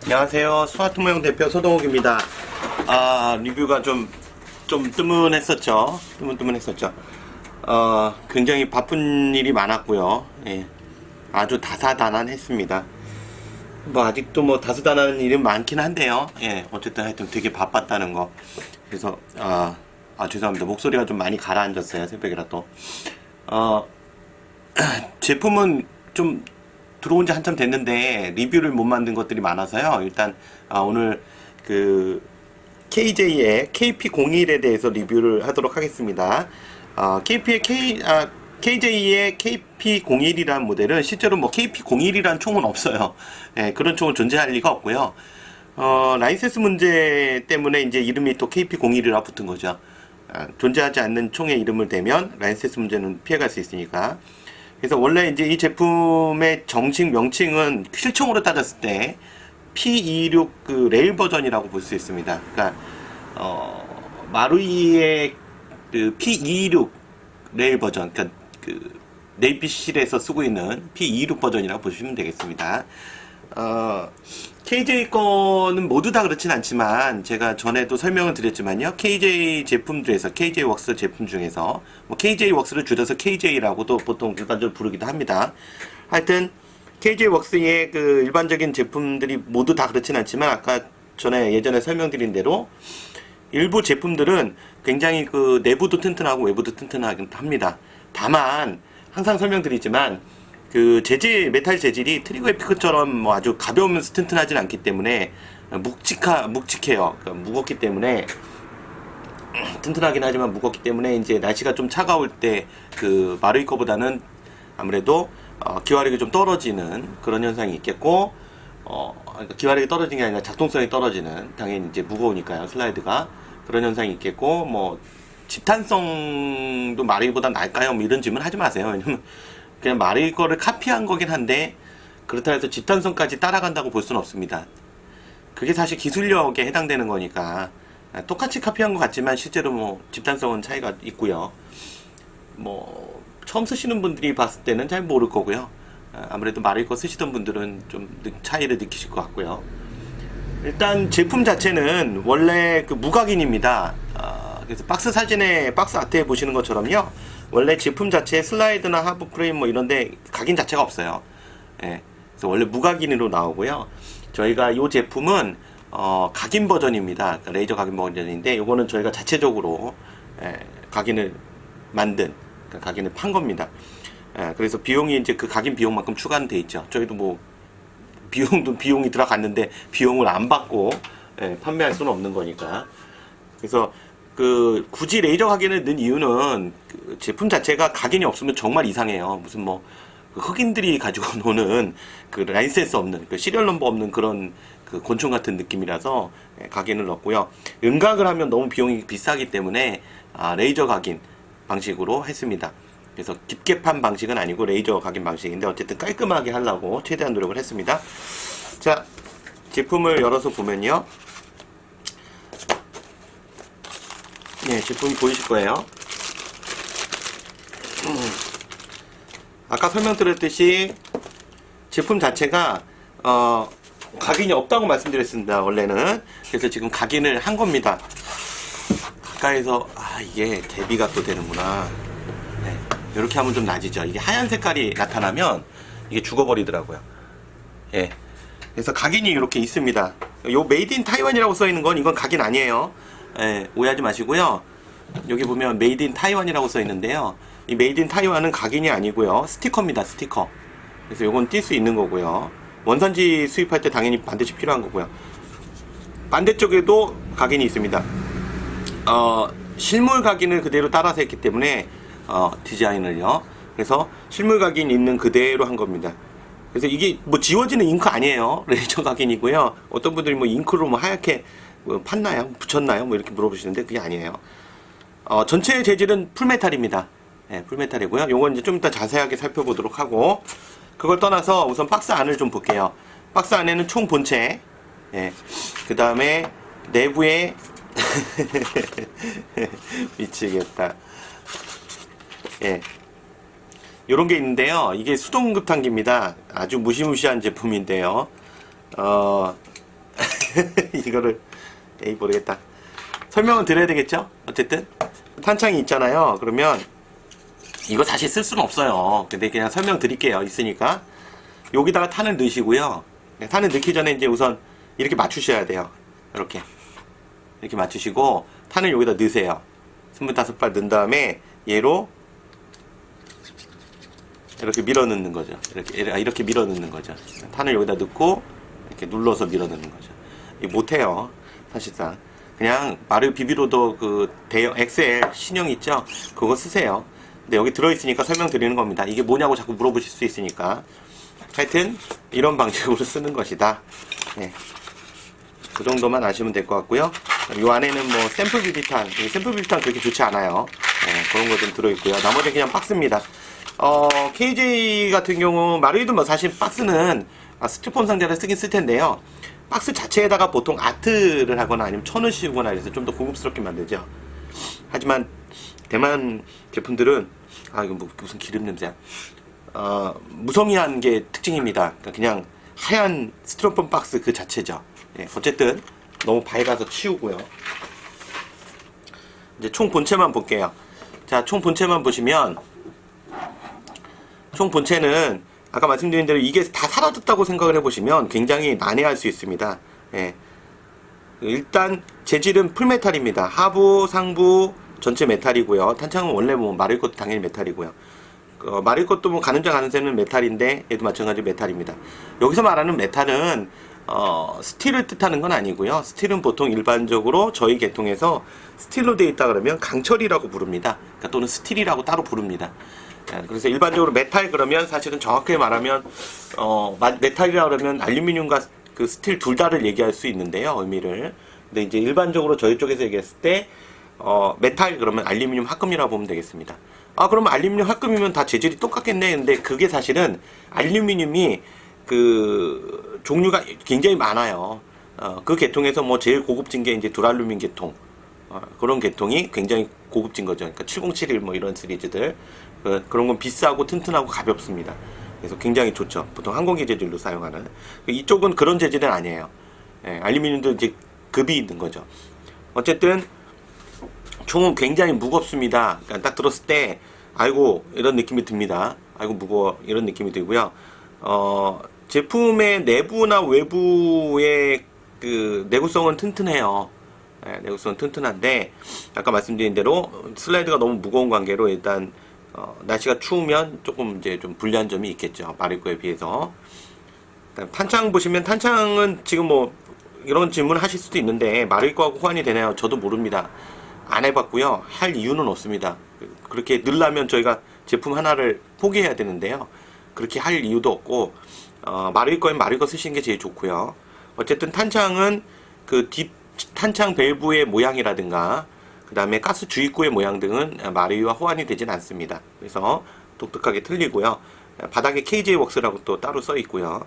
안녕하세요. 수화투명 대표 서동욱입니다. 리뷰가 좀 뜨문했었죠. 뜨문했었죠. 굉장히 바쁜 일이 많았고요. 예. 아주 다사다난했습니다. 아직도 다사다난 일은 많긴 한데요. 예. 어쨌든 하여튼 되게 바빴다는 거. 그래서, 죄송합니다. 목소리가 좀 많이 가라앉았어요. 새벽이라 또. 제품은 좀 들어온 지 한참 됐는데 리뷰를 못 만든 것들이 많아서요. 일단 오늘 그 KJ의 KP01에 대해서 리뷰를 하도록 하겠습니다. KJ의 KP01이라는 모델은 실제로 KP01이라는 총은 없어요. 예, 그런 총은 존재할 리가 없고요. 라이센스 문제 때문에 이제 이름이 또 KP01이라 붙은 거죠. 존재하지 않는 총의 이름을 대면 라이센스 문제는 피해갈 수 있으니까. 그래서 원래 이제 이 제품의 정식 명칭은 실총으로 따졌을 때 P26 그 레일 버전이라고 볼 수 있습니다. 그러니까 마루이의 그 P26 레일 버전, 그러니까 그 네이비실에서 쓰고 있는 P26 버전이라고 보시면 되겠습니다. KJ 거는 모두 다 그렇진 않지만 제가 전에도 설명을 드렸지만요. KJ 제품들에서 KJ 웍스 제품 중에서 KJ 웍스를 줄여서 KJ라고도 보통 일반적으로 부르기도 합니다. 하여튼 KJ 웍스의 그 일반적인 제품들이 모두 다 그렇진 않지만 아까 전에 예전에 설명드린 대로 일부 제품들은 굉장히 그 내부도 튼튼하고 외부도 튼튼하긴 합니다. 다만 항상 설명드리지만 그 재질, 메탈 재질이 트리거의 피크처럼 아주 가벼우면서 튼튼하진 않기 때문에 묵직해요. 그러니까 무겁기 때문에 튼튼하긴 하지만 무겁기 때문에 이제 날씨가 좀 차가울 때 그 마루이 거보다는 아무래도 기화력이 좀 떨어지는 그런 현상이 있겠고, 그러니까 기화력이 떨어지는 게 아니라 작동성이 떨어지는, 당연히 이제 무거우니까요, 슬라이드가. 그런 현상이 있겠고, 집탄성도 마루이보다 날까요? 이런 질문 하지 마세요. 왜냐면 그냥 마루이 거를 카피한 거긴 한데 그렇다 해서 집탄성까지 따라간다고 볼 수는 없습니다. 그게 사실 기술력에 해당되는 거니까 똑같이 카피한 것 같지만 실제로 집탄성은 차이가 있고요. 처음 쓰시는 분들이 봤을 때는 잘 모를 거고요. 아무래도 마루이 거 쓰시던 분들은 좀 차이를 느끼실 것 같고요. 일단 제품 자체는 원래 그 무각인입니다. 그래서 박스 사진에, 박스 아트에 보시는 것처럼요, 원래 제품 자체에 슬라이드나 하부 프레임 이런데 각인 자체가 없어요. 예. 그래서 원래 무각인으로 나오고요. 저희가 이 제품은 각인 버전입니다. 그러니까 레이저 각인 버전인데 요거는 저희가 자체적으로 각인을 만든, 그러니까 각인을 판 겁니다. 그래서 비용이 이제 그 각인 비용만큼 추가는 돼 있죠. 저희도 비용이 들어갔는데 비용을 안 받고 판매할 수는 없는 거니까. 그래서 굳이 레이저 각인을 넣은 이유는 그 제품 자체가 각인이 없으면 정말 이상해요. 무슨 그 흑인들이 가지고 노는 그 라이센스 없는, 그 시리얼 넘버 없는 그런 그 곤충 같은 느낌이라서 각인을 넣었고요. 음각을 하면 너무 비용이 비싸기 때문에 레이저 각인 방식으로 했습니다. 그래서 깊게 판 방식은 아니고 레이저 각인 방식인데 어쨌든 깔끔하게 하려고 최대한 노력을 했습니다. 자, 제품을 열어서 보면요. 네, 제품이 보이실 거예요. 아까 설명드렸듯이 제품 자체가 각인이 없다고 말씀드렸습니다. 원래는. 그래서 지금 각인을 한 겁니다. 가까이서 이게 대비가 또 되는구나. 네, 이렇게 하면 좀 낮이죠. 이게 하얀 색깔이 나타나면 이게 죽어버리더라고요. 예. 그래서 각인이 이렇게 있습니다. 요 메이드 인 타이완이라고 써있는 건 이건 각인 아니에요. 예, 오해하지 마시고요. 여기 보면 메이드 인 타이완이라고 써있는데요. 이 메이드 인 타이완은 각인이 아니고요. 스티커입니다. 스티커. 그래서 요건 띌 수 있는 거고요. 원산지 수입할 때 당연히 반드시 필요한 거고요. 반대쪽에도 각인이 있습니다. 실물 각인을 그대로 따라서 했기 때문에 디자인을요. 그래서 실물 각인 있는 그대로 한 겁니다. 그래서 이게 지워지는 잉크 아니에요. 레이저 각인이고요. 어떤 분들이 잉크로 하얗게 팠나요? 붙였나요? 이렇게 물어보시는데 그게 아니에요. 전체 재질은 풀메탈입니다. 네, 풀메탈이고요. 요건 이제 좀 이따 자세하게 살펴보도록 하고, 그걸 떠나서 우선 박스 안을 좀 볼게요. 박스 안에는 총 본체, 그 다음에 내부에 미치겠다. 요런 게 있는데요. 이게 수동급탄기입니다. 아주 무시무시한 제품인데요. 이거를 에이 모르겠다. 설명을 드려야 되겠죠? 어쨌든 탄창이 있잖아요. 그러면 이거 사실 쓸 수는 없어요. 근데 그냥 설명드릴게요. 있으니까 여기다가 탄을 넣으시고요. 탄을 넣기 전에 이제 우선 이렇게 맞추셔야 돼요. 이렇게 맞추시고 탄을 여기다 넣으세요. 25발 넣은 다음에 얘로 이렇게 밀어 넣는 거죠. 이렇게 밀어 넣는 거죠. 탄을 여기다 넣고 이렇게 눌러서 밀어 넣는 거죠. 이거 못해요. 사실상 그냥 마리오 비비로더 그 대형 XL 신형 있죠? 그거 쓰세요. 근데 여기 들어있으니까 설명드리는 겁니다. 이게 뭐냐고 자꾸 물어보실 수 있으니까. 하여튼 이런 방식으로 쓰는 것이다. 네. 그 정도만 아시면 될 것 같고요. 이 안에는 뭐 샘플 비비탄, 샘플 비비탄 그렇게 좋지 않아요. 네, 그런 거 좀 들어있고요. 나머지 그냥 박스입니다. KJ 같은 경우 마리오도 뭐 사실 박스는 스티로폼 상자를 쓰긴 쓸 텐데요. 박스 자체에다가 보통 아트를 하거나 아니면 천을 씌우거나 해서 좀 더 고급스럽게 만들죠. 하지만 대만 제품들은 이거 무슨 기름 냄새야. 무성의한 게 특징입니다. 그러니까 그냥 하얀 스티로폼 박스 그 자체죠. 예, 어쨌든 너무 밝아서 치우고요. 이제 총 본체만 볼게요. 자, 총 본체만 보시면 총 본체는 아까 말씀드린 대로 이게 다 사라졌다고 생각을 해보시면 굉장히 난해할 수 있습니다. 예. 일단 재질은 풀메탈입니다. 하부, 상부 전체 메탈이고요. 탄창은 원래 뭐 마릴 것도 당연히 메탈이고요. 마릴 것도 뭐 가는 자 가는 새는 메탈인데 얘도 마찬가지로 메탈입니다. 여기서 말하는 메탈은 스틸을 뜻하는 건 아니고요. 스틸은 보통 일반적으로 저희 계통에서 스틸로 되어 있다 그러면 강철이라고 부릅니다. 그러니까 또는 스틸이라고 따로 부릅니다. 그래서 일반적으로 메탈 그러면 사실은 정확하게 말하면 메탈이라 그러면 알루미늄과 그 스틸 둘 다를 얘기할 수 있는데요. 의미를. 근데 이제 일반적으로 저희 쪽에서 얘기했을 때 메탈 그러면 알루미늄 합금이라고 보면 되겠습니다. 그러면 알루미늄 합금이면 다 재질이 똑같겠네. 근데 그게 사실은 알루미늄이 그 종류가 굉장히 많아요. 그 계통에서 뭐 제일 고급진 게 이제 두랄루민 계통. 그런 계통이 굉장히 고급진 거죠. 그러니까 7071 뭐 이런 시리즈들. 그런 건 비싸고 튼튼하고 가볍습니다. 그래서 굉장히 좋죠. 보통 항공기 재질로 사용하는. 이쪽은 그런 재질은 아니에요. 예, 알루미늄도 이제 급이 있는 거죠. 어쨌든 총은 굉장히 무겁습니다. 그러니까 딱 들었을 때 아이고 이런 느낌이 듭니다. 아이고 무거워 이런 느낌이 들고요. 제품의 내부나 외부의 그 내구성은 튼튼해요. 네, 내구성은 튼튼한데 아까 말씀드린 대로 슬라이드가 너무 무거운 관계로 일단 날씨가 추우면 조금 이제 좀 불리한 점이 있겠죠. 마릴 거에 비해서. 탄창 보시면 탄창은 지금 뭐 이런 질문을 하실 수도 있는데 마릴 거하고 호환이 되나요? 저도 모릅니다. 안 해봤고요. 할 이유는 없습니다. 그렇게 넣으려면 저희가 제품 하나를 포기해야 되는데요. 그렇게 할 이유도 없고 마릴 거엔 마릴 거 쓰시는 게 제일 좋고요. 어쨌든 탄창은 그 뒷 탄창 밸브의 모양이라든가 그 다음에 가스 주입구의 모양 등은 마리오와 호환이 되진 않습니다. 그래서 독특하게 틀리고요. 바닥에 KJ 웍스라고 또 따로 써 있고요.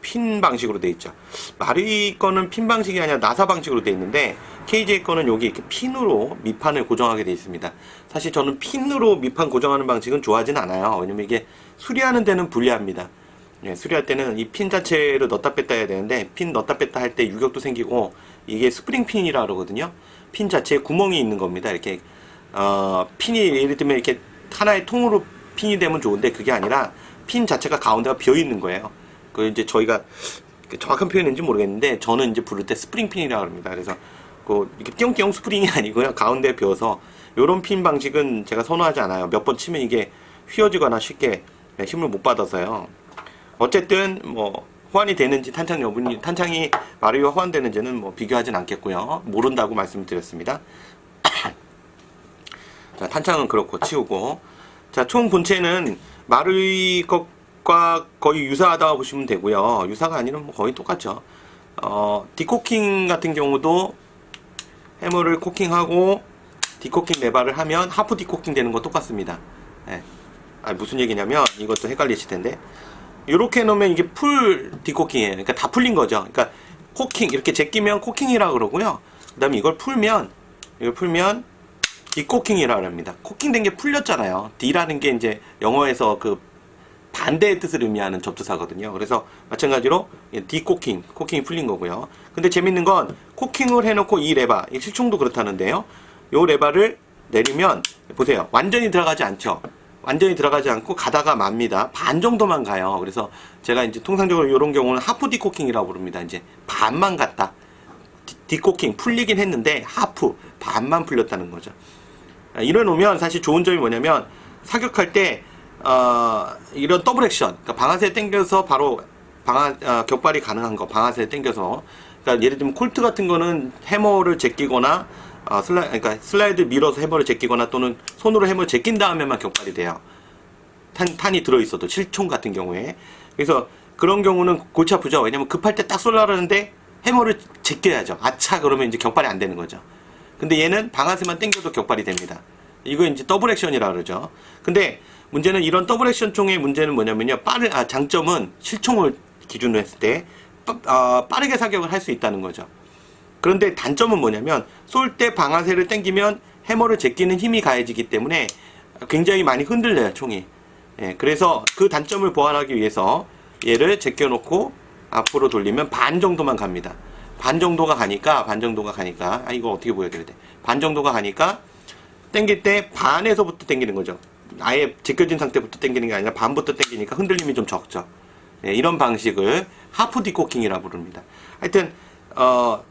핀 방식으로 되어 있죠. 마리 거는 핀 방식이 아니라 나사 방식으로 되어 있는데 KJ 거는 여기 이렇게 핀으로 밑판을 고정하게 되어 있습니다. 사실 저는 핀으로 밑판 고정하는 방식은 좋아하진 않아요. 왜냐면 이게 수리하는 데는 불리합니다. 수리할 때는 이 핀 자체를 넣었다 뺐다 해야 되는데 핀 넣었다 뺐다 할 때 유격도 생기고 이게 스프링 핀이라 그러거든요. 핀 자체에 구멍이 있는 겁니다. 이렇게 핀이 예를 들면 이렇게 하나의 통으로 핀이 되면 좋은데 그게 아니라 핀 자체가 가운데가 비어 있는 거예요. 그 이제 저희가 정확한 표현인지 모르겠는데 저는 이제 부를 때 스프링 핀이라고 합니다. 그래서 그 이렇게 띵띵 스프링이 아니고요. 가운데 비어서 요런 핀 방식은 제가 선호하지 않아요. 몇 번 치면 이게 휘어지거나 쉽게 힘을 못 받아서요. 어쨌든 뭐 호환이 되는지 탄창 여부니 탄창이 마리오와 호환되는지는 뭐 비교하진 않겠고요. 모른다고 말씀드렸습니다. 자, 탄창은 그렇고 치우고 자, 총 본체는 마리오 것과 거의 유사하다고 보시면 되고요. 유사가 아니라 뭐 거의 똑같죠. 디코킹 같은 경우도 해머를 코킹하고 디코킹 레바를 하면 하프 디코킹 되는 거 똑같습니다. 네. 무슨 얘기냐면 이것도 헷갈리실 텐데 이렇게 놓으면 이게 풀 디코킹이에요. 그러니까 다 풀린 거죠. 그러니까 코킹 이렇게 제끼면 코킹이라 그러고요. 그다음에 이걸 풀면 디코킹이라 합니다. 코킹된 게 풀렸잖아요. D라는 게 이제 영어에서 그 반대의 뜻을 의미하는 접두사거든요. 그래서 마찬가지로 디코킹, 코킹이 풀린 거고요. 근데 재밌는 건 코킹을 해놓고 이 레바, 이 실총도 그렇다는데요. 요 레바를 내리면 보세요. 완전히 들어가지 않죠. 완전히 들어가지 않고 가다가 맙니다. 반 정도만 가요. 그래서 제가 이제 통상적으로 이런 경우는 하프 디코킹이라고 부릅니다. 이제 반만 갔다. 디코킹 풀리긴 했는데 하프 반만 풀렸다는 거죠. 이래 놓으면 사실 좋은 점이 뭐냐면 사격할 때 이런 더블 액션, 그러니까 방아쇠 당겨서 바로 격발이 가능한 거, 방아쇠 당겨서. 그러니까 예를 들면 콜트 같은 거는 해머를 제끼거나 그러니까 슬라이드 밀어서 해머를 제끼거나 또는 손으로 해머를 제낀 다음에만 격발이 돼요. 탄이 들어있어도 실총 같은 경우에. 그래서 그런 경우는 골치 아프죠. 왜냐면 급할 때 딱 쏠라 그러는데 해머를 제껴야죠. 아차 그러면 이제 격발이 안 되는 거죠. 근데 얘는 방아쇠만 당겨도 격발이 됩니다. 이거 이제 더블 액션이라 그러죠. 근데 문제는 이런 더블 액션 총의 문제는 뭐냐면요. 장점은 실총을 기준으로 했을 때 빠르게 사격을 할 수 있다는 거죠. 그런데 단점은 뭐냐면 쏠 때 방아쇠를 당기면 해머를 제끼는 힘이 가해지기 때문에 굉장히 많이 흔들려요, 총이. 예, 그래서 그 단점을 보완하기 위해서 얘를 제껴놓고 앞으로 돌리면 반 정도만 갑니다. 반 정도가 가니까 이거 어떻게 보여드려야 돼? 반 정도가 가니까 당길 때 반에서부터 당기는 거죠. 아예 제껴진 상태부터 당기는 게 아니라 반부터 당기니까 흔들림이 좀 적죠. 예, 이런 방식을 하프 디코킹이라고 부릅니다. 하여튼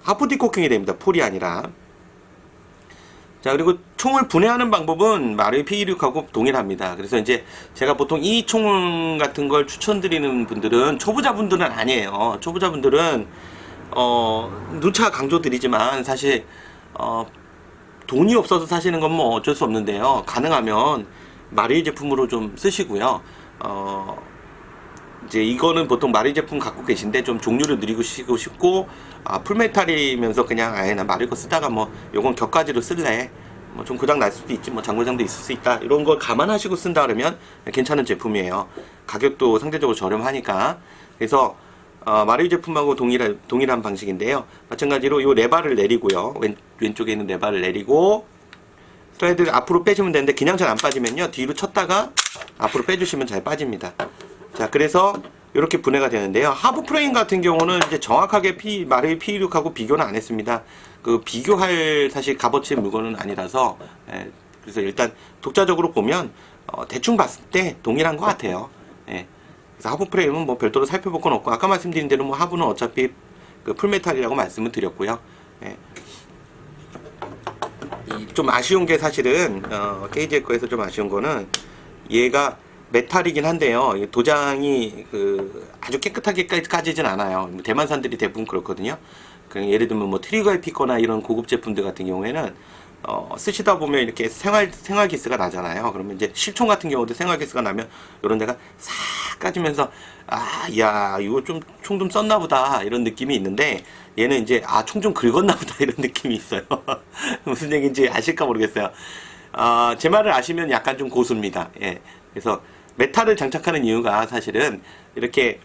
하프 디코킹이 됩니다. 폴이 아니라. 자, 그리고 총을 분해하는 방법은 마루이 P26하고 동일합니다. 그래서 이제 제가 보통 이 총 같은 걸 추천드리는 분들은 초보자분들은 아니에요. 초보자분들은 누차 강조드리지만 사실 돈이 없어서 사시는 건 뭐 어쩔 수 없는데요. 가능하면 마루이 제품으로 좀 쓰시고요. 이제 이거는 보통 마루이 제품 갖고 계신데 좀 종류를 늘리고 싶고 풀메탈이면서 그냥 나 마루이 거 쓰다가 뭐 요건 격가지로 쓸래 뭐 좀 고장 날 수도 있지 뭐 장고장도 있을 수 있다 이런 걸 감안하시고 쓴다 그러면 괜찮은 제품이에요. 가격도 상대적으로 저렴하니까. 그래서 마루이 제품하고 동일한 방식인데요. 마찬가지로 요 레바를 내리고요. 왼쪽에 있는 레바를 내리고 슬라이드를 앞으로 빼주면 되는데 그냥 잘 안 빠지면요. 뒤로 쳤다가 앞으로 빼주시면 잘 빠집니다. 자, 그래서 이렇게 분해가 되는데요. 하부 프레임 같은 경우는 이제 정확하게 마루이 P26하고 비교는 안 했습니다. 그 비교할 사실 값어치의 물건은 아니라서 그래서 일단 독자적으로 보면 대충 봤을 때 동일한 것 같아요. 그래서 하부 프레임은 뭐 별도로 살펴볼 건 없고 아까 말씀드린 대로 뭐 하부는 어차피 그 풀메탈이라고 말씀을 드렸고요. 좀 아쉬운 게 사실은 KGL 거에서 좀 아쉬운 거는 얘가 메탈이긴 한데요. 도장이 아주 깨끗하게 까지진 않아요. 대만산들이 대부분 그렇거든요. 예를 들면 뭐 트리거에 피거나 이런 고급 제품들 같은 경우에는 쓰시다 보면 이렇게 생활 기스가 나잖아요. 그러면 이제 실총 같은 경우도 생활 기스가 나면 이런 데가 싹 까지면서 야 이거 좀 총 좀 썼나 보다 이런 느낌이 있는데 얘는 이제 총 좀 긁었나 보다 이런 느낌이 있어요. 무슨 얘기인지 아실까 모르겠어요. 제 말을 아시면 약간 좀 고수입니다. 예. 그래서 메탈을 장착하는 이유가 사실은 이렇게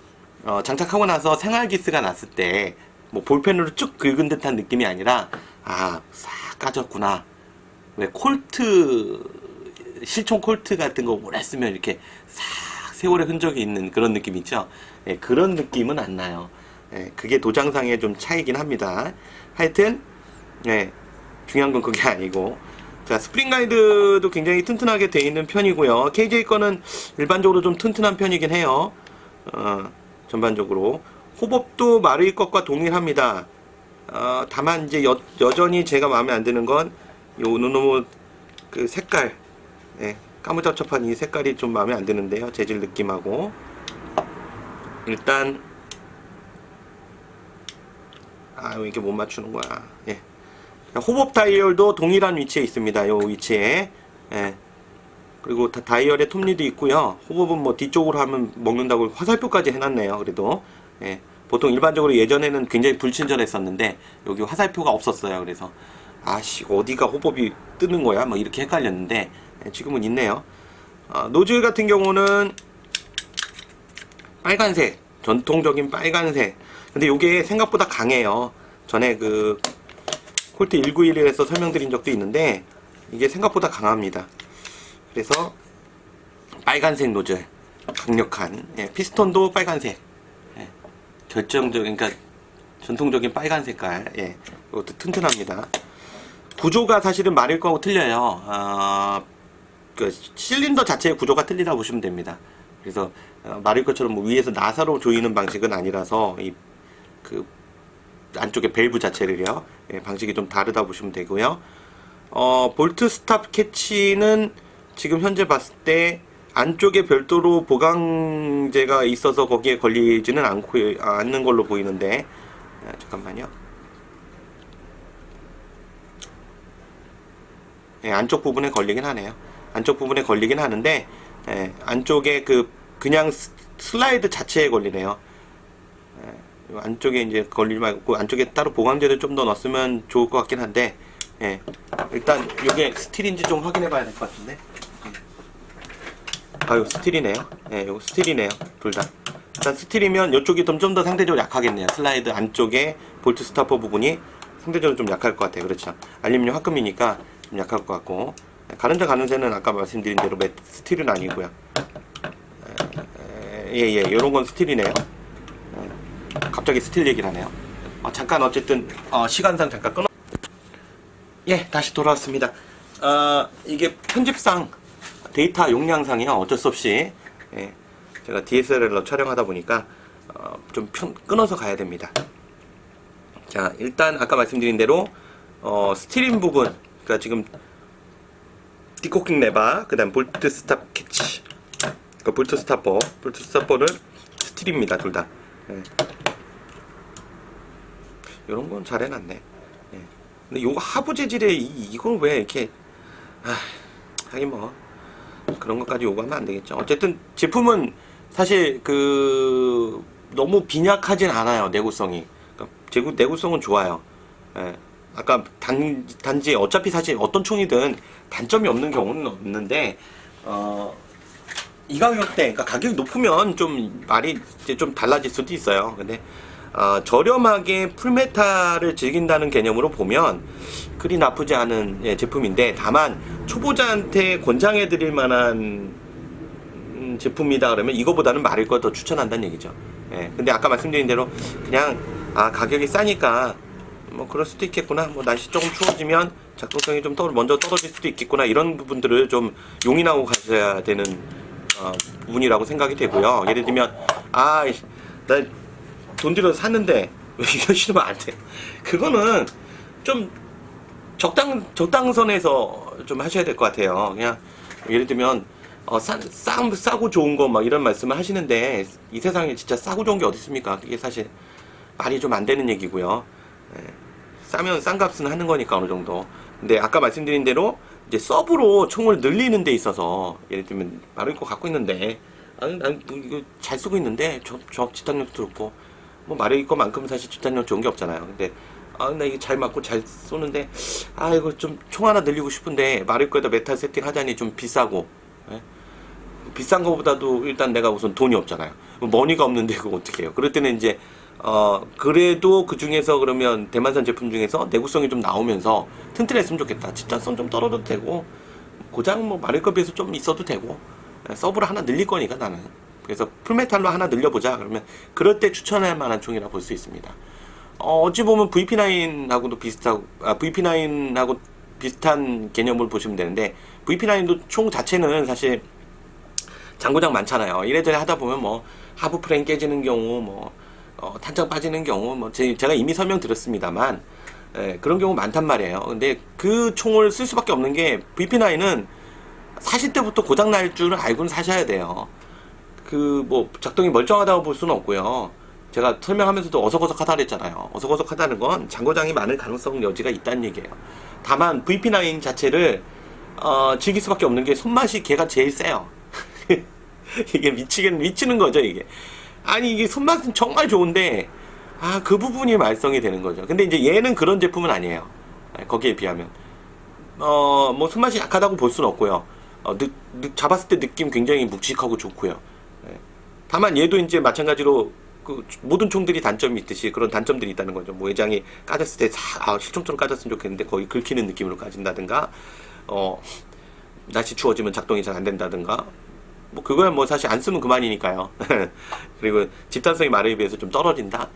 장착하고 나서 생활 기스가 났을 때 뭐 볼펜으로 쭉 긁은 듯한 느낌이 아니라 싹 까졌구나. 왜 실총 콜트 같은 거 오래 쓰면 이렇게 싹 세월의 흔적이 있는 그런 느낌 있죠. 예, 그런 느낌은 안 나요. 예, 그게 도장상의 좀 차이긴 합니다. 하여튼 중요한 건 그게 아니고. 자, 스프링 가이드도 굉장히 튼튼하게 되어 있는 편이고요. KJ 거는 일반적으로 좀 튼튼한 편이긴 해요. 전반적으로. 호법도 마루이 것과 동일합니다. 다만 이제 여전히 제가 마음에 안 드는 건 요 노노모 그 색깔. 까무잡잡한 이 색깔이 좀 마음에 안 드는데요. 재질 느낌하고. 일단 왜 이렇게 못 맞추는 거야. 호법 다이얼도 동일한 위치에 있습니다. 요 위치에. 그리고 다이얼에 톱니도 있고요. 호법은 뭐 뒤쪽으로 하면 먹는다고 화살표까지 해놨네요. 그래도 보통 일반적으로 예전에는 굉장히 불친절했었는데 여기 화살표가 없었어요. 그래서 어디가 호법이 뜨는 거야? 뭐 이렇게 헷갈렸는데 지금은 있네요. 노즐 같은 경우는 빨간색, 전통적인 빨간색. 근데 이게 생각보다 강해요. 전에 그 콜트 1911에서 설명드린 적도 있는데, 이게 생각보다 강합니다. 그래서 빨간색 노즐. 강력한, 예, 피스톤도 빨간색, 예, 결정적인, 그러니까 전통적인 빨간 색깔, 예, 이것도 튼튼합니다. 구조가 사실은 마릴 거하고 틀려요. 그 실린더 자체의 구조가 틀리다 보시면 됩니다. 그래서 마릴 것처럼 뭐 위에서 나사로 조이는 방식은 아니라서 이 그 안쪽에 밸브 자체를요, 예, 방식이 좀 다르다 보시면 되고요. 볼트 스탑 캐치는 지금 현재 봤을 때 안쪽에 별도로 보강제가 있어서 거기에 걸리지는 않는 걸로 보이는데, 잠깐만요. 예, 안쪽 부분에 걸리긴 하네요. 안쪽 부분에 걸리긴 하는데, 예, 안쪽에 그냥 슬라이드 자체에 걸리네요. 예, 안쪽에 이제 걸리지 말고 안쪽에 따로 보강제를 좀 더 넣었으면 좋을 것 같긴 한데, 예, 일단 이게 스틸인지 좀 확인해 봐야 될 것 같은데. 이거 스틸이네요. 예, 이거 스틸이네요. 둘 다. 일단 스틸이면 이쪽이 좀 더 상대적으로 약하겠네요. 슬라이드 안쪽에 볼트 스타퍼 부분이 상대적으로 좀 약할 것 같아요. 그렇죠. 알루미늄 합금이니까 좀 약할 것 같고, 가는자 가는새는 아까 말씀드린 대로 스틸은 아니고요. 예, 요런 건 스틸이네요. 갑자기 스틸 얘기를 하네요. 잠깐 어쨌든 시간상 잠깐 끊어. 예, 다시 돌아왔습니다. 이게 편집상 데이터 용량상이요, 어쩔 수 없이, 예, 제가 DSLR로 촬영하다 보니까 좀 끊어서 가야 됩니다. 자, 일단 아까 말씀드린 대로 스틸인 부분, 그러니까 지금 디코킹 레바, 그 다음 볼트 스탑 캐치, 그 볼트 스타퍼는 스틸입니다, 둘 다. 예. 요런 건 잘 해놨네. 예. 근데 요거 하부 재질에 이걸 왜 이렇게, 하긴 뭐 그런 것까지 요구하면 안 되겠죠. 어쨌든 제품은 사실 너무 빈약하진 않아요, 내구성이. 그러니까 내구성은 좋아요. 예. 아까 단지 어차피 사실 어떤 총이든 단점이 없는 경우는 없는데, 이 가격대, 그러니까 가격이 높으면 좀 말이 이제 좀 달라질 수도 있어요. 근데 저렴하게 풀메탈을 즐긴다는 개념으로 보면 그리 나쁘지 않은, 예, 제품인데, 다만 초보자한테 권장해 드릴 만한 제품이다 그러면 이거보다는 마릴 걸 더 추천한다는 얘기죠. 예, 근데 아까 말씀드린 대로 그냥 가격이 싸니까 뭐 그럴 수도 있겠구나, 뭐 날씨 조금 추워지면 작동성이 좀 먼저 떨어질 수도 있겠구나, 이런 부분들을 좀 용인하고 가셔야 되는 부분이라고 생각이 되고요. 예를 들면 나 돈 들여서 샀는데 왜 이거 싫으면 안 돼, 그거는 좀 적당선에서 좀 하셔야 될 것 같아요. 그냥 예를 들면 싸고 좋은 거 막 이런 말씀을 하시는데, 이 세상에 진짜 싸고 좋은 게 어디 있습니까? 그게 사실 말이 좀 안 되는 얘기고요. 예, 싸면 싼 값은 하는 거니까 어느 정도. 근데 아까 말씀드린 대로 이제 서브로 총을 늘리는 데 있어서, 예를 들면 마를 거 갖고 있는데, 난 이거 잘 쓰고 있는데 저 집단력도 좋고, 뭐 마를 거만큼 사실 집단력 좋은 게 없잖아요. 근데 나 이게 잘 맞고 잘 쏘는데, 이거 좀 총 하나 늘리고 싶은데 마릴 거에다 메탈 세팅 하자니 좀 비싸고, 예? 비싼 거보다도 일단 내가 우선 돈이 없잖아요. 머니가 없는데 그거 어떻게 해요? 그럴 때는 이제 그래도 그 중에서 그러면 대만산 제품 중에서 내구성이 좀 나오면서 튼튼했으면 좋겠다. 집단성 좀 떨어져도 되고, 고장 뭐 마릴 거 비해서 좀 있어도 되고, 서브를 하나 늘릴 거니까 나는. 그래서 풀메탈로 하나 늘려보자 그러면 그럴 때 추천할 만한 총이라 볼 수 있습니다. 어찌 보면 VP9하고도 VP9하고 비슷한 개념을 보시면 되는데, VP9도 총 자체는 사실 장고장 많잖아요. 이래저래 하다 보면 뭐 하부 프레임 깨지는 경우, 뭐 탄창 빠지는 경우, 뭐 제가 이미 설명드렸습니다만, 그런 경우 많단 말이에요. 근데 그 총을 쓸 수밖에 없는 게, VP9은 사실 때부터 고장 날 줄 알고는 사셔야 돼요. 뭐 작동이 멀쩡하다고 볼 수는 없고요. 제가 설명하면서도 어석어석하다 그랬잖아요. 어석어석하다는 건 장고장이 많을 가능성 여지가 있다는 얘기예요. 다만 VP9 자체를 즐길 수밖에 없는 게, 손맛이 걔가 제일 세요. 이게 미치는 거죠, 이게. 아니, 이게 손맛은 정말 좋은데 그 부분이 말썽이 되는 거죠. 근데 이제 얘는 그런 제품은 아니에요. 거기에 비하면 뭐 손맛이 약하다고 볼 수는 없고요. 잡았을 때 느낌 굉장히 묵직하고 좋고요. 다만 얘도 이제 마찬가지로 모든 총들이 단점이 있듯이 그런 단점들이 있다는 거죠. 뭐 외장이 까졌을 때 실총처럼 까졌으면 좋겠는데 거의 긁히는 느낌으로 까진다든가, 날씨 추워지면 작동이 잘 안 된다든가, 뭐 그거야 뭐 사실 안 쓰면 그만이니까요. 그리고 집단성이 말에 비해서 좀 떨어진다.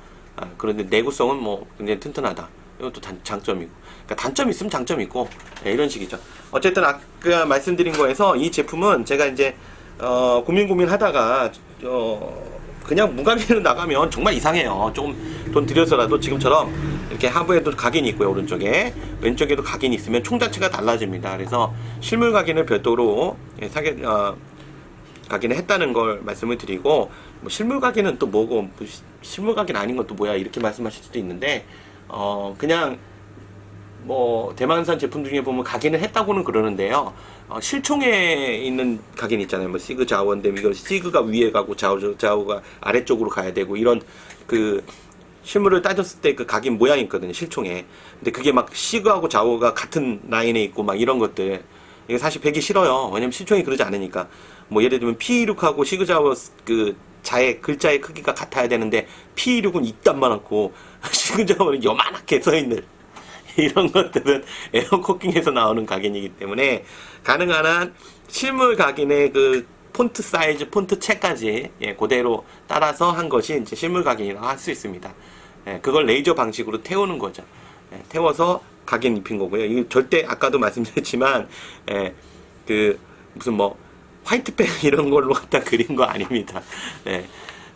그런데 내구성은 뭐 굉장히 튼튼하다. 이것도 장점이고. 그러니까 단점이 있으면 장점이 있고, 네, 이런 식이죠. 어쨌든 아까 말씀드린 거에서 이 제품은 제가 이제 고민하다가 그냥 무가기로 나가면 정말 이상해요. 조금 돈 들여서라도 지금처럼 이렇게 하부에도 각인이 있고요, 오른쪽에 왼쪽에도 각인이 있으면 총 자체가 달라집니다. 그래서 실물 각인을 별도로 각인을 했다는 걸 말씀을 드리고, 뭐 실물 각인은 또 뭐고, 뭐 실물 각인 아닌 건 또 뭐야 이렇게 말씀하실 수도 있는데, 그냥 뭐 대만산 제품 중에 보면 각인을 했다고는 그러는데요. 실총에 있는 각인 있잖아요. 뭐 시그 좌우인데 이거 시그가 위에 가고 좌우가 아래쪽으로 가야 되고, 이런 그 실물을 따졌을 때 그 각인 모양이 있거든요, 실총에. 근데 그게 막 시그하고 좌우가 같은 라인에 있고 막 이런 것들, 이게 사실 배기 싫어요. 왜냐면 실총이 그러지 않으니까. 뭐 예를 들면 P26하고 시그 좌우 그 자의 글자의 크기가 같아야 되는데 P26은 이딴 많고 시그 좌우는 요만하게 써있는 이런 것들은 에어코킹에서 나오는 각인이기 때문에, 가능한 한 실물 각인의 그 폰트 사이즈, 폰트 채까지 그대로 따라서 한 것이 이제 실물 각인이라고 할 수 있습니다. 그걸 레이저 방식으로 태우는 거죠. 태워서 각인 입힌 거고요. 이거 절대 아까도 말씀드렸지만 그 무슨 뭐 화이트펜 이런 걸로 갖다 그린 거 아닙니다.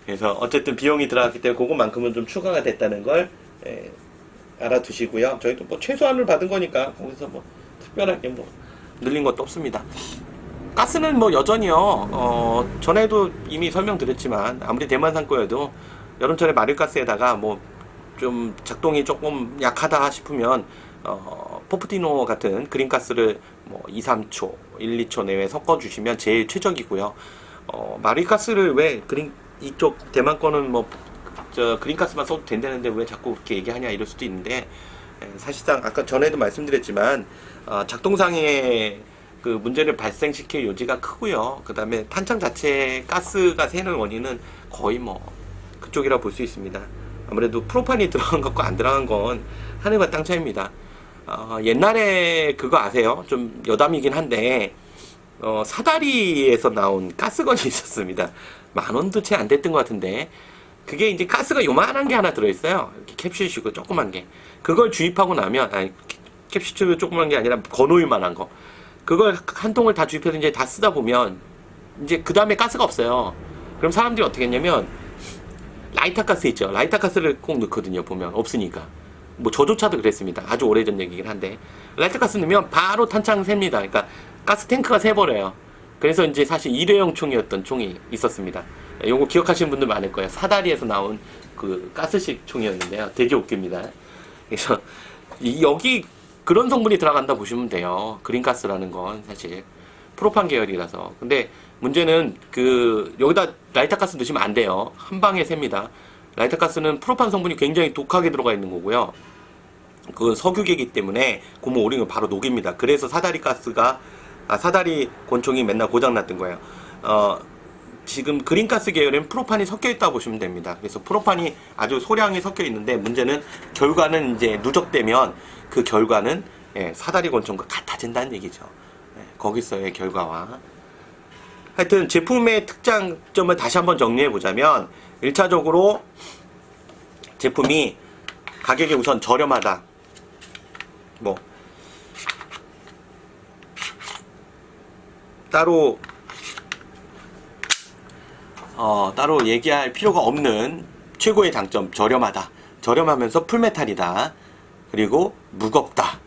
그래서 어쨌든 비용이 들어갔기 때문에 그거만큼은 좀 추가가 됐다는 걸 알아두시고요. 저희도 뭐 최소한을 받은 거니까 거기서 뭐 특별하게 뭐 늘린 것도 없습니다. 가스는 뭐 여전히요. 전에도 이미 설명드렸지만 아무리 대만산 거여도 여름철에 마릴가스에다가 뭐 좀 작동이 조금 약하다 싶으면 포프티노 같은 그린가스를 뭐 2, 3초, 1, 2초 내외 섞어주시면 제일 최적이고요. 마릴가스를 왜 이쪽 대만 거는 뭐 그린가스만 써도 된다는데 왜 자꾸 그렇게 얘기하냐 이럴 수도 있는데, 사실상 아까 전에도 말씀드렸지만 작동상의 그 문제를 발생시킬 요지가 크고요. 그 다음에 탄창 자체 가스가 새는 원인은 거의 뭐 그쪽이라 볼 수 있습니다. 아무래도 프로판이 들어간 것과 안 들어간 건 하늘과 땅 차이입니다. 옛날에 그거 아세요? 좀 여담이긴 한데 사다리에서 나온 가스건이 있었습니다. 10,000원도 채 안 됐던 것 같은데, 그게 이제 가스가 요만한 게 하나 들어있어요. 이렇게 캡슐이고 조그만 게. 그걸 주입하고 나면, 캡슐 조그만 게 아니라 건호일만한 거. 그걸 한 통을 다 주입해서 이제 다 쓰다 보면, 이제 그 다음에 가스가 없어요. 그럼 사람들이 어떻게 했냐면, 라이터 가스 있죠. 라이터 가스를 꼭 넣거든요. 보면. 없으니까. 뭐 저조차도 그랬습니다. 아주 오래전 얘기긴 한데. 라이터 가스 넣으면 바로 탄창 셉니다. 그러니까 가스 탱크가 새버려요. 그래서 이제 사실 일회용 총이었던 총이 있었습니다. 요거 기억하시는 분들 많을 거예요. 사다리에서 나온 그 가스식 총이었는데요. 되게 웃깁니다. 그래서 여기 그런 성분이 들어간다 보시면 돼요. 그린가스라는 건 사실 프로판 계열이라서. 근데 문제는 여기다 라이터 가스 넣으시면 안 돼요. 한 방에 셉니다. 라이터 가스는 프로판 성분이 굉장히 독하게 들어가 있는 거고요. 그건 석유계이기 때문에 고무 오링을 바로 녹입니다. 그래서 사다리 권총이 맨날 고장났던 거예요. 지금 그린가스 계열엔 프로판이 섞여 있다고 보시면 됩니다. 그래서 프로판이 아주 소량이 섞여 있는데, 문제는 결과는 이제 누적되면 그 결과는 사다리 권총과 같아진다는 얘기죠. 거기서의 결과와. 하여튼 제품의 특장점을 다시 한번 정리해 보자면, 1차적으로 제품이 가격이 우선 저렴하다. 뭐 따로 얘기할 필요가 없는 최고의 장점, 저렴하다. 저렴하면서 풀메탈이다. 그리고 무겁다.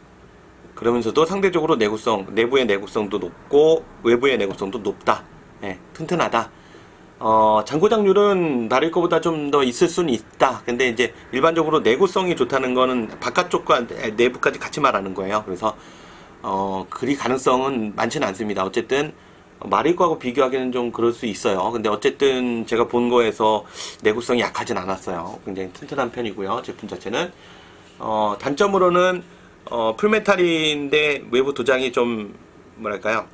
그러면서도 상대적으로 내부의 내구성도 높고 외부의 내구성도 높다. 튼튼하다. 잔고장률은 다를 것보다 좀 더 있을 수는 있다. 근데 이제 일반적으로 내구성이 좋다는 거는 바깥쪽과 내부까지 같이 말하는 거예요. 그래서 그리 가능성은 많지는 않습니다. 어쨌든 마릴 거하고 비교하기는 좀 그럴 수 있어요. 근데 어쨌든 제가 본 거에서 내구성이 약하진 않았어요. 굉장히 튼튼한 편이고요. 제품 자체는. 단점으로는 풀메탈인데 외부 도장이 좀 뭐랄까요,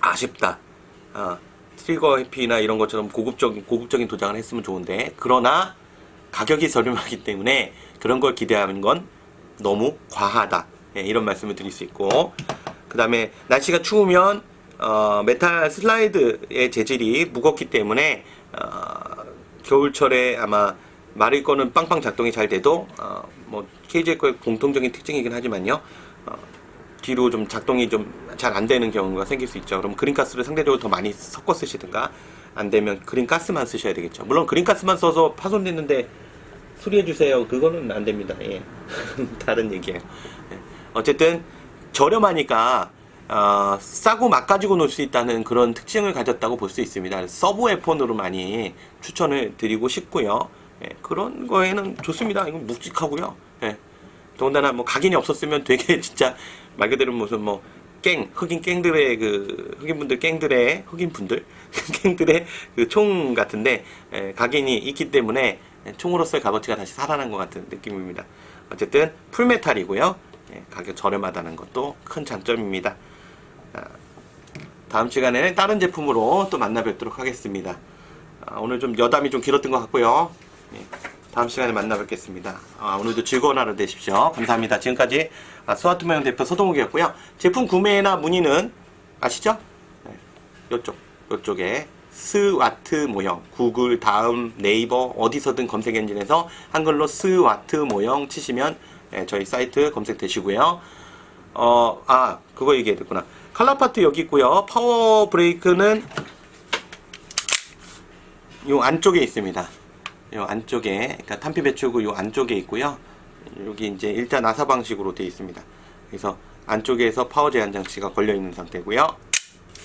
아쉽다. 트리거 해피나 이런 것처럼 고급적인 도장을 했으면 좋은데, 그러나 가격이 저렴하기 때문에 그런 걸 기대하는 건 너무 과하다. 이런 말씀을 드릴 수 있고, 그 다음에 날씨가 추우면 메탈 슬라이드의 재질이 무겁기 때문에 겨울철에 아마 마를 거는 빵빵 작동이 잘 돼도 뭐 KG의 거의 공통적인 특징이긴 하지만요. 뒤로 좀 작동이 좀 잘 안 되는 경우가 생길 수 있죠. 그럼 그린가스를 상대적으로 더 많이 섞어 쓰시든가, 안 되면 그린가스만 쓰셔야 되겠죠. 물론 그린가스만 써서 파손됐는데 수리해 주세요, 그거는 안 됩니다. 예. 다른 얘기예요. 예. 어쨌든 저렴하니까 싸고 막 가지고 놀 수 있다는 그런 특징을 가졌다고 볼 수 있습니다. 서브 웨폰으로 많이 추천을 드리고 싶고요. 예. 그런 거에는 좋습니다. 이건 묵직하고요. 예. 더군다나 뭐 각인이 없었으면 되게 진짜 말 그대로 무슨 뭐 흑인 갱들의 흑인분들 갱들의 그 총 같은데, 각인이 있기 때문에 총으로서의 값어치가 다시 살아난 것 같은 느낌입니다. 어쨌든 풀메탈이고요. 가격 저렴하다는 것도 큰 장점입니다. 다음 시간에는 다른 제품으로 또 만나 뵙도록 하겠습니다. 오늘 좀 여담이 좀 길었던 것 같고요. 다음 시간에 만나 뵙겠습니다. 오늘도 즐거운 하루 되십시오. 감사합니다. 지금까지 스와트 모형 대표 서동욱이었고요. 제품 구매나 문의는 아시죠? 요쪽에 스와트 모형, 구글, 다음, 네이버 어디서든 검색 엔진에서 한글로 스와트 모형 치시면 저희 사이트 검색되시고요. 그거 얘기해야 됐구나. 칼라 파트 여기 있고요. 파워 브레이크는 요 안쪽에 있습니다. 요 안쪽에, 그러니까 탄피 배출구 요 안쪽에 있고요. 여기 이제 일단 아사 방식으로 되어 있습니다. 그래서 안쪽에서 파워 제한 장치가 걸려 있는 상태고요.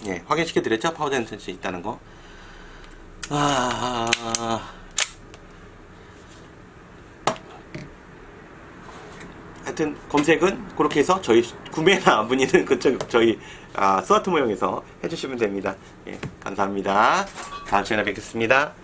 예, 확인시켜 드렸죠? 파워 제한 장치 있다는 거. 하여튼 검색은 그렇게 해서 저희 구매나 문의는 그쪽 저희 스와트 모형에서 해주시면 됩니다. 예, 감사합니다. 다음 시간에 뵙겠습니다.